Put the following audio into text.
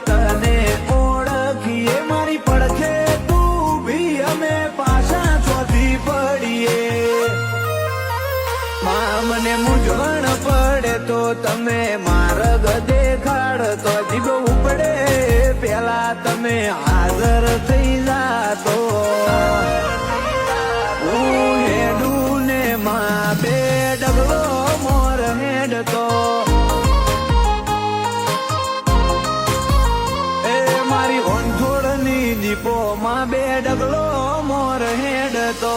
તને ઓળખીએ મારી પડખે તું ભી અમે પાછા ચોથી પડીએ મને મૂંઝવણ પડે તો તમે માર્ગ દેખાડતો જીભ ઉપડે પેલા તમે હાજર થઈ જાતો હું હેડું ને માં બે ડગલો મોર હેડતો એ મારી હોંઠોળની જીપો માં બે ડગલો મોર હેડતો